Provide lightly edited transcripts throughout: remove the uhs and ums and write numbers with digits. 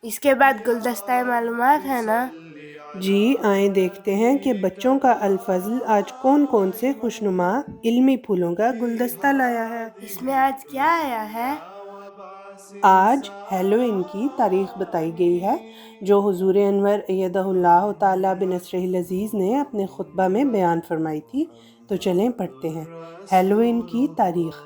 اس کے بعد گلدستہ معلومات ہے نا؟ جی آئیں دیکھتے ہیں کہ بچوں کا الفضل آج کون کون سے خوشنما علمی پھولوں کا گلدستہ لایا ہے۔ اس میں آج کیا آیا ہے؟ آج ہیلوئن کی تاریخ بتائی گئی ہے جو حضور انور ایدہ اللہ تعالیٰ بنصرہ العزیز نے اپنے خطبہ میں بیان فرمائی تھی۔ تو چلیں پڑھتے ہیں۔ ہیلوئن کی تاریخ۔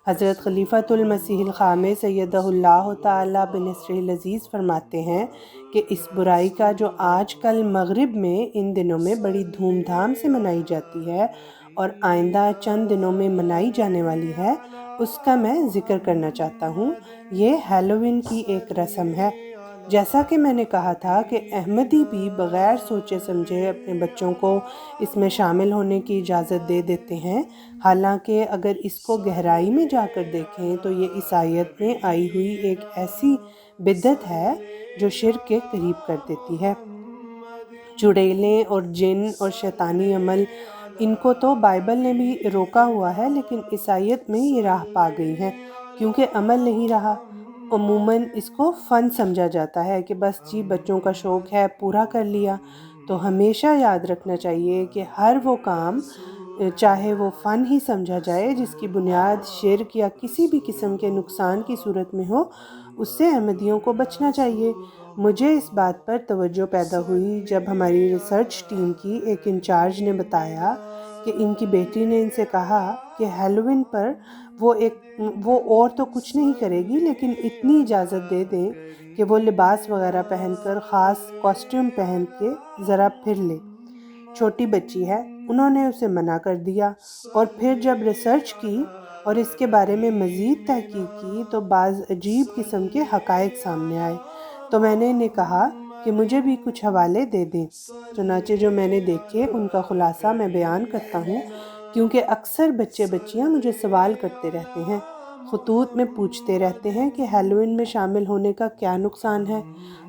حضرت خلیفۃ المسیح الخامس ایدہ اللہ تعالیٰ بنصرہ العزیز فرماتے ہیں کہ اس برائی کا جو آج کل مغرب میں ان دنوں میں بڑی دھوم دھام سے منائی جاتی ہے اور آئندہ چند دنوں میں منائی جانے والی ہے، اس کا میں ذکر کرنا چاہتا ہوں۔ یہ ہیلوئن کی ایک رسم ہے۔ جیسا کہ میں نے کہا تھا کہ احمدی بھی بغیر سوچے سمجھے اپنے بچوں کو اس میں شامل ہونے کی اجازت دے دیتے ہیں، حالانکہ اگر اس کو گہرائی میں جا کر دیکھیں تو یہ عیسائیت میں آئی ہوئی ایک ایسی بدعت ہے جو شرک کے قریب کر دیتی ہے۔ چڑیلیں اور جن اور شیطانی عمل، ان کو تو بائبل نے بھی روکا ہوا ہے، لیکن عیسائیت میں یہ راہ پا گئی ہیں کیونکہ عمل نہیں رہا۔ عموماً اس کو فن سمجھا جاتا ہے کہ بس جی بچوں کا شوق ہے پورا کر لیا۔ تو ہمیشہ یاد رکھنا چاہیے کہ ہر وہ کام چاہے وہ فن ہی سمجھا جائے جس کی بنیاد شرک یا کسی بھی قسم کے نقصان کی صورت میں ہو، اس سے احمدیوں کو بچنا چاہیے۔ مجھے اس بات پر توجہ پیدا ہوئی جب ہماری ریسرچ ٹیم کی ایک انچارج نے بتایا کہ ان کی بیٹی نے ان سے کہا کہ ہیلوئن پر وہ اور تو کچھ نہیں کرے گی لیکن اتنی اجازت دے دیں کہ وہ لباس وغیرہ پہن کر خاص کاسٹیوم پہن کے ذرا پھر لے۔ چھوٹی بچی ہے، انہوں نے اسے منع کر دیا، اور پھر جب ریسرچ کی اور اس کے بارے میں مزید تحقیق کی تو بعض عجیب قسم کے حقائق سامنے آئے۔ تو میں نے انہیں کہا کہ مجھے بھی کچھ حوالے دے دیں۔ چنانچہ جو میں نے دیکھے ان کا خلاصہ میں بیان کرتا ہوں، کیونکہ اکثر بچے بچیاں مجھے سوال کرتے رہتے ہیں، خطوط میں پوچھتے رہتے ہیں کہ ہیلوئن میں شامل ہونے کا کیا نقصان ہے۔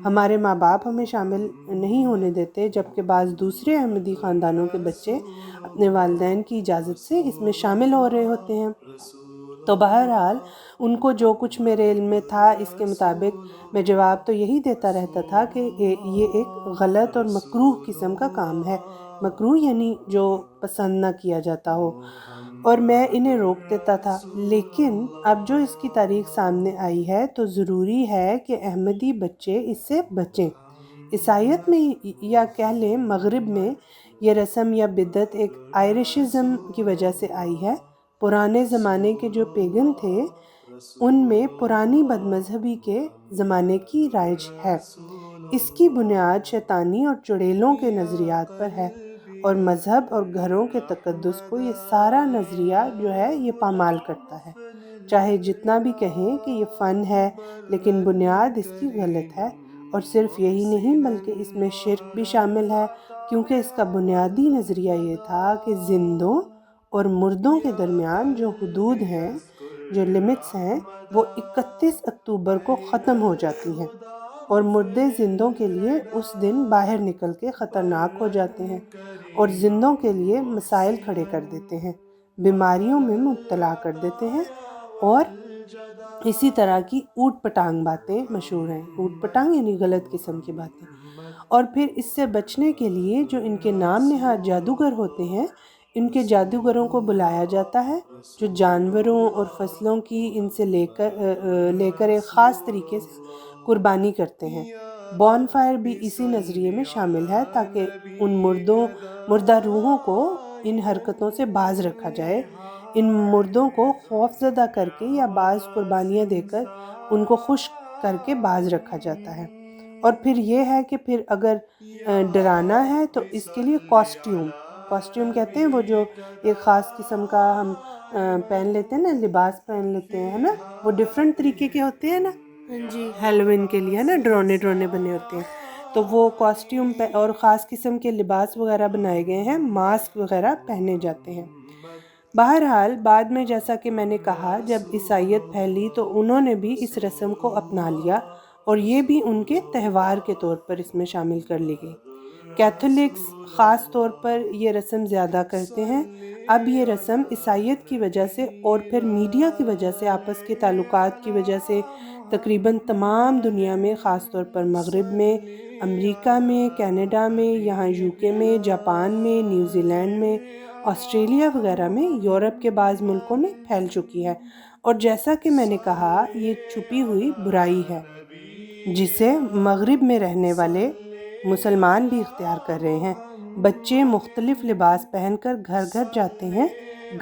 ہمارے ماں باپ ہمیں شامل نہیں ہونے دیتے، جبکہ بعض دوسرے احمدی خاندانوں کے بچے اپنے والدین کی اجازت سے اس میں شامل ہو رہے ہوتے ہیں۔ تو بہرحال ان کو جو کچھ میرے علم میں تھا اس کے مطابق میں جواب تو یہی دیتا رہتا تھا کہ یہ ایک غلط اور مکروہ قسم کا کام ہے۔ مکروہ یعنی جو پسند نہ کیا جاتا ہو، اور میں انہیں روک دیتا تھا۔ لیکن اب جو اس کی تاریخ سامنے آئی ہے تو ضروری ہے کہ احمدی بچے اس سے بچیں۔ عیسائیت میں یا کہہ لیں مغرب میں یہ رسم یا بدعت ایک آئرشزم کی وجہ سے آئی ہے۔ پرانے زمانے کے جو پیگن تھے ان میں پرانی بد مذہبی کے زمانے کی رائج ہے۔ اس کی بنیاد شیطانی اور چڑیلوں کے نظریات پر ہے، اور مذہب اور گھروں کے تقدس کو یہ سارا نظریہ جو ہے یہ پامال کرتا ہے۔ چاہے جتنا بھی کہیں کہ یہ فن ہے، لیکن بنیاد اس کی غلط ہے۔ اور صرف یہی نہیں بلکہ اس میں شرک بھی شامل ہے، کیونکہ اس کا بنیادی نظریہ یہ تھا کہ زندوں اور مردوں کے درمیان جو حدود ہیں، جو لمٹس ہیں، وہ 31 اکتوبر کو ختم ہو جاتی ہیں، اور مردے زندوں کے لیے اس دن باہر نکل کے خطرناک ہو جاتے ہیں اور زندوں کے لیے مسائل کھڑے کر دیتے ہیں، بیماریوں میں مبتلا کر دیتے ہیں، اور اسی طرح کی اوٹ پٹانگ باتیں مشہور ہیں۔ اوٹ پٹانگ یعنی غلط قسم کی باتیں۔ اور پھر اس سے بچنے کے لیے جو ان کے نام نہاد جادوگر ہوتے ہیں، ان کے جادوگروں کو بلایا جاتا ہے جو جانوروں اور فصلوں کی ان سے لے کر ایک خاص طریقے سے قربانی کرتے ہیں۔ بون فائر بھی اسی نظریے میں شامل ہے تاکہ ان مردہ روحوں کو ان حرکتوں سے باز رکھا جائے۔ ان مردوں کو خوف زدہ کر کے یا بعض قربانیاں دے کر ان کو خوش کر کے باز رکھا جاتا ہے۔ اور پھر یہ ہے کہ پھر اگر ڈرانا ہے تو اس کے لیے کاسٹیوم کہتے ہیں وہ جو ایک خاص قسم کا ہم پہن لیتے ہیں نا، لباس پہن لیتے ہیں نا، وہ ڈیفرنٹ طریقے کے ہوتے ہیں نا جی ہیلوئن کے لیے، ہے نا، ڈرونے بنے ہوتے ہیں۔ تو وہ کاسٹیوم اور خاص قسم کے لباس وغیرہ بنائے گئے ہیں، ماسک وغیرہ پہنے جاتے ہیں۔ بہرحال بعد میں جیسا کہ میں نے کہا جب عیسائیت پھیلی تو انہوں نے بھی اس رسم کو اپنا لیا، اور یہ بھی ان کے تہوار کے طور پر اس میں شامل کر لی گئی۔ کیتھولکس خاص طور پر یہ رسم زیادہ کرتے ہیں۔ اب یہ رسم عیسائیت کی وجہ سے اور پھر میڈیا کی وجہ سے، آپس کے تعلقات کی وجہ سے تقریباً تمام دنیا میں، خاص طور پر مغرب میں، امریکہ میں، کینیڈا میں، یہاں UK میں، جاپان میں، نیوزی لینڈ میں، آسٹریلیا وغیرہ میں، یورپ کے بعض ملکوں میں پھیل چکی ہے۔ اور جیسا کہ میں نے کہا، یہ چھپی ہوئی برائی ہے جسے مغرب میں رہنے والے مسلمان بھی اختیار کر رہے ہیں۔ بچے مختلف لباس پہن کر گھر گھر جاتے ہیں،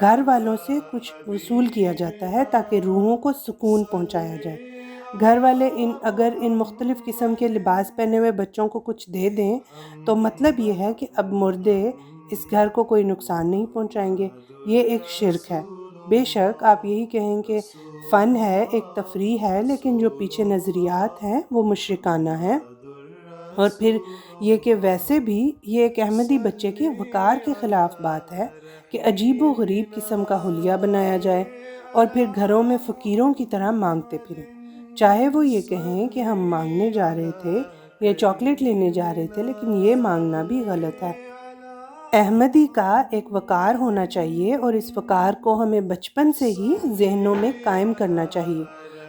گھر والوں سے کچھ وصول کیا جاتا ہے تاکہ روحوں کو سکون پہنچایا جائے۔ گھر والے اگر ان مختلف قسم کے لباس پہنے ہوئے بچوں کو کچھ دے دیں تو مطلب یہ ہے کہ اب مردے اس گھر کو کوئی نقصان نہیں پہنچائیں گے۔ یہ ایک شرک ہے۔ بے شک آپ یہی کہیں کہ فن ہے، ایک تفریح ہے، لیکن جو پیچھے نظریات ہیں وہ مشرکانہ ہیں۔ اور پھر یہ کہ ویسے بھی یہ ایک احمدی بچے کے وقار کے خلاف بات ہے کہ عجیب و غریب قسم کا حلیہ بنایا جائے اور پھر گھروں میں فقیروں کی طرح مانگتے پھریں، چاہے وہ یہ کہیں کہ ہم مانگنے جا رہے تھے یا چاکلیٹ لینے جا رہے تھے، لیکن یہ مانگنا بھی غلط ہے۔ احمدی کا ایک وقار ہونا چاہیے اور اس وقار کو ہمیں بچپن سے ہی ذہنوں میں قائم کرنا چاہیے،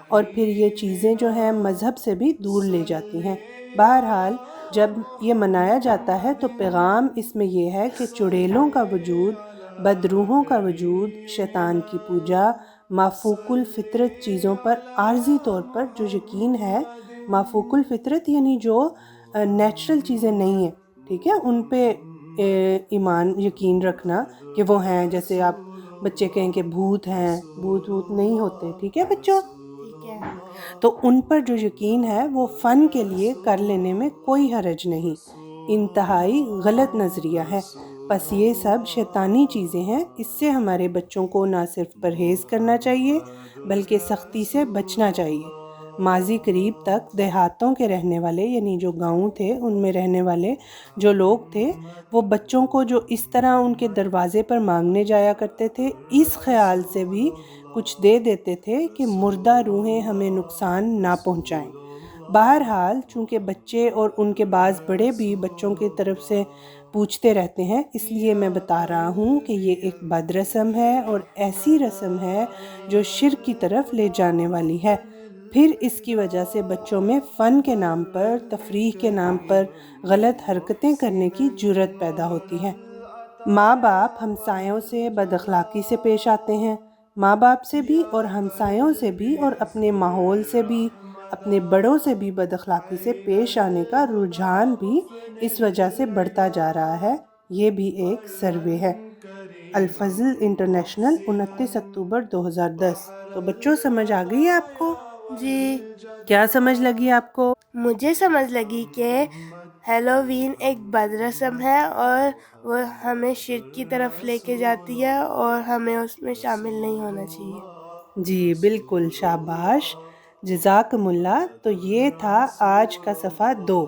اور پھر یہ چیزیں جو ہیں مذہب سے بھی دور لے جاتی ہیں۔ بہرحال جب یہ منایا جاتا ہے تو پیغام اس میں یہ ہے کہ چڑیلوں کا وجود، بدروحوں کا وجود، شیطان کی پوجا، مافوق الفطرت چیزوں پر عارضی طور پر جو یقین ہے، مافوق الفطرت یعنی جو نیچرل چیزیں نہیں ہیں، ٹھیک ہے، ان پہ ایمان یقین رکھنا کہ وہ ہیں، جیسے آپ بچے کہیں کہ بھوت ہیں، بھوت نہیں ہوتے، ٹھیک ہے بچوں، ٹھیک ہے۔ تو ان پر جو یقین ہے وہ فن کے لیے کر لینے میں کوئی حرج نہیں، انتہائی غلط نظریہ ہے۔ بس یہ سب شیطانی چیزیں ہیں، اس سے ہمارے بچوں کو نہ صرف پرہیز کرنا چاہیے بلکہ سختی سے بچنا چاہیے۔ ماضی قریب تک دیہاتوں کے رہنے والے، یعنی جو گاؤں تھے ان میں رہنے والے جو لوگ تھے، وہ بچوں کو جو اس طرح ان کے دروازے پر مانگنے جایا کرتے تھے، اس خیال سے بھی کچھ دے دیتے تھے کہ مردہ روحیں ہمیں نقصان نہ پہنچائیں۔ بہرحال چونکہ بچے اور ان کے بعض بڑے بھی بچوں کی طرف سے پوچھتے رہتے ہیں، اس لیے میں بتا رہا ہوں کہ یہ ایک بد رسم ہے اور ایسی رسم ہے جو شرک کی طرف لے جانے والی ہے۔ پھر اس کی وجہ سے بچوں میں فن کے نام پر، تفریح کے نام پر غلط حرکتیں کرنے کی جرأت پیدا ہوتی ہے۔ ماں باپ ہمسایوں سے بد اخلاقی سے پیش آتے ہیں، ماں باپ سے بھی اور ہمسایوں سے بھی اور اپنے ماحول سے بھی، اپنے بڑوں سے بھی بد اخلاقی سے پیش آنے کا رجحان بھی اس وجہ سے بڑھتا جا رہا ہے۔ یہ بھی ایک سروے ہے، الفضل انٹرنیشنل، 29 اکتوبر 2010۔ تو بچوں سمجھ آ گئی آپ کو؟ جی، کیا سمجھ لگی آپ کو؟ مجھے سمجھ لگی کہ ہیلووین ایک بد رسم ہے اور وہ ہمیں شرک کی طرف لے کے جاتی ہے اور ہمیں اس میں شامل نہیں ہونا چاہیے۔ جی بالکل، شاباش، جزاکم اللہ۔ تو یہ تھا آج کا صفحہ 2۔